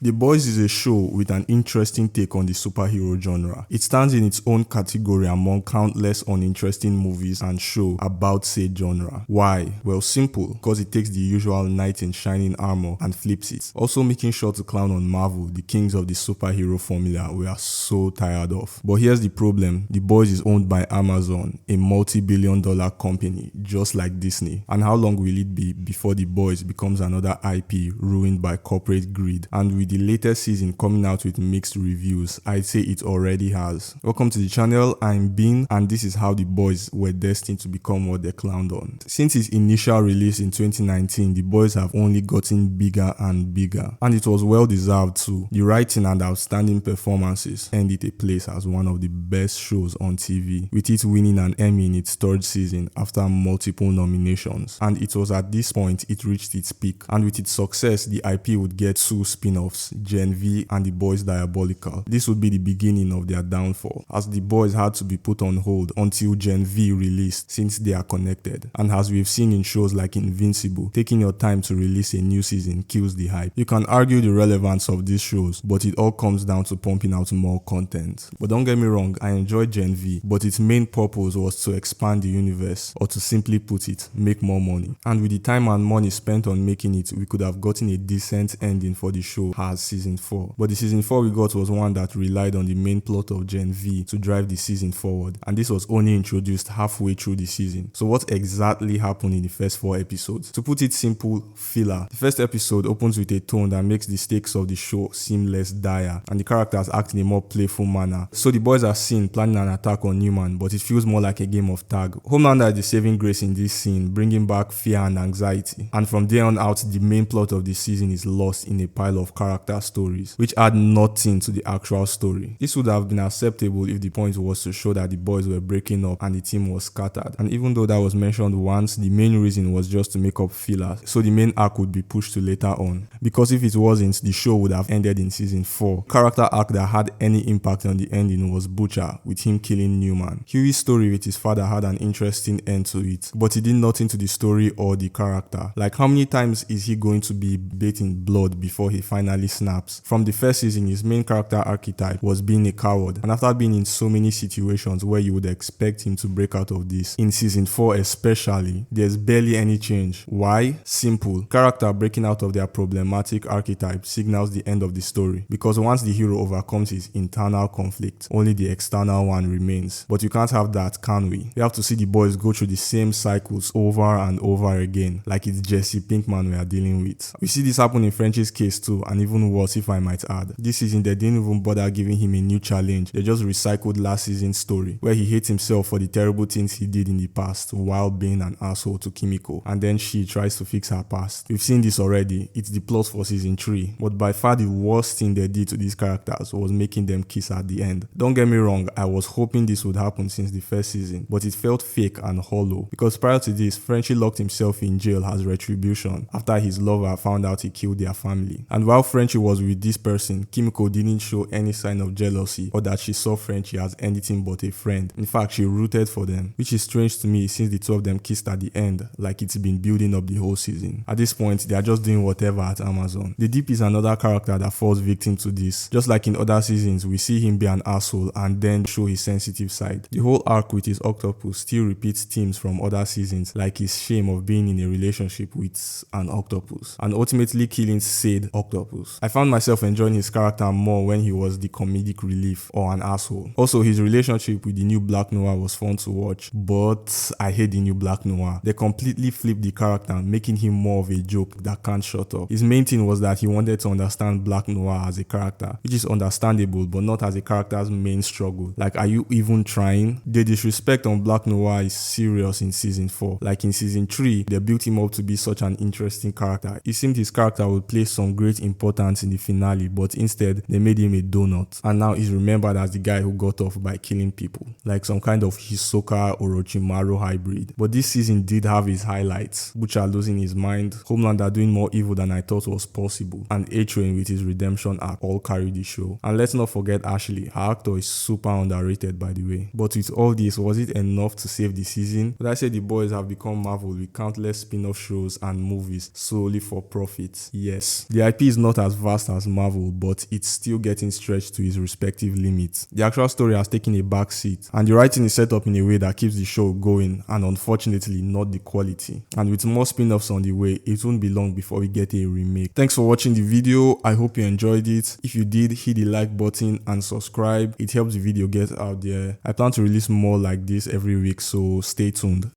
The Boys is a show with an interesting take on the superhero genre. It stands in its own category among countless uninteresting movies and shows about said genre. Why? Well, simple, because it takes the usual knight in shining armor and flips it. Also making sure to clown on Marvel, the kings of the superhero formula we are so tired of. But here's the problem, The Boys is owned by Amazon, a multi-billion-dollar company, just like Disney. And how long will it be before The Boys becomes another IP ruined by corporate greed? And with the latest season coming out with mixed reviews, I'd say it already has. Welcome to the channel, I'm Bean, and this is how The Boys were destined to become what they clowned on. Since its initial release in 2019, The Boys have only gotten bigger and bigger, and it was well deserved too. The writing and outstanding performances earned it a place as one of the best shows on TV, with it winning an Emmy in its third season after multiple nominations. And it was at this point it reached its peak, and with its success, the IP would get two spin-offs, Gen V and The Boys Diabolical. This would be the beginning of their downfall, as The Boys had to be put on hold until Gen V released, since they are connected. And as we've seen in shows like Invincible, taking your time to release a new season kills the hype. You can argue the relevance of these shows, but it all comes down to pumping out more content. But don't get me wrong, I enjoyed Gen V, but its main purpose was to expand the universe, or to simply put it, make more money. And with the time and money spent on making it, we could have gotten a decent ending for the show as season 4. But the season 4 we got was one that relied on the main plot of Gen V to drive the season forward, and this was only introduced halfway through the season. So what exactly happened in the first 4 episodes? To put it simple, filler. The first episode opens with a tone that makes the stakes of the show seem less dire, and the characters act in a more playful manner. So the boys are seen planning an attack on Newman, but it feels more like a game of tag. Homelander is the saving grace in this scene, bringing back fear and anxiety, and from there on out, the main plot of the season is lost in a pile of character stories, which add nothing to the actual story. This would have been acceptable if the point was to show that the boys were breaking up and the team was scattered, and even though that was mentioned once, the main reason was just to make up fillers, so the main arc would be pushed to later on. Because if it wasn't, the show would have ended in season 4. Character arc that had any impact on the ending was Butcher, with him killing Newman. Huey's story with his father had an interesting end to it, but it did nothing to the story or the character. Like, how many times is he going to be bathing blood before he finally snaps? From the first season, his main character archetype was being a coward, and after being in so many situations where you would expect him to break out of this, in season 4 especially, there's barely any change. Why? Simple. Character breaking out of their problematic archetype signals the end of the story, because once the hero overcomes his internal conflict, only the external one remains. But you can't have that, can we? We have to see the boys go through the same cycles over and over again, like it's Jesse Pinkman we are dealing with. We see this happen in French's case too, and even worse if I might add. This season they didn't even bother giving him a new challenge, they just recycled last season's story, where he hates himself for the terrible things he did in the past while being an asshole to Kimiko, and then she tries to fix her past. We've seen this already, it's the plot for season 3, but by far the worst thing they did to these characters was making them kiss at the end. Don't get me wrong, I was hoping this would happen since the first season, but it felt fake and hollow, because prior to this, Frenchie locked himself in jail as retribution after his lover found out he killed their family. And while Frenchie was with this person, Kimiko didn't show any sign of jealousy or that she saw Frenchie as anything but a friend. In fact, she rooted for them, which is strange to me since the two of them kissed at the end, like it's been building up the whole season. At this point, they are just doing whatever at Amazon. The Deep is another character that falls victim to this. Just like in other seasons, we see him be an asshole and then show his sensitive side. The whole arc with his octopus still repeats themes from other seasons, like his shame of being in a relationship with an octopus and ultimately killing said octopus. I found myself enjoying his character more when he was the comedic relief or an asshole. Also, his relationship with the new Black Noir was fun to watch, but I hate the new Black Noir. They completely flipped the character, making him more of a joke that can't shut up. His main thing was that he wanted to understand Black Noir as a character, which is understandable, but not as a character's main struggle. Like, are you even trying? The disrespect on Black Noir is serious in season 4. Like in season 3, they built him up to be such an interesting character. It seemed his character would play some great importance in the finale, but instead they made him a donut, and now he's remembered as the guy who got off by killing people, like some kind of Hisoka Orochimaru hybrid. But this season did have its highlights: Butcher losing his mind, Homelander doing more evil than I thought was possible, and A-Train with his redemption arc all carried the show. And let's not forget Ashley, her actor is super underrated by the way. But with all this, was it enough to save the season? But I say the boys have become Marvel with countless spin-off shows and movies solely for profit. Yes, the IP is not as as vast as Marvel, but it's still getting stretched to its respective limits. The actual story has taken a back seat, and the writing is set up in a way that keeps the show going, and unfortunately not the quality. And with more spin-offs on the way, it won't be long before we get a remake. Thanks for watching the video. I hope you enjoyed it. If you did, hit the like button and subscribe. It helps the video get out there. I plan to release more like this every week, so stay tuned.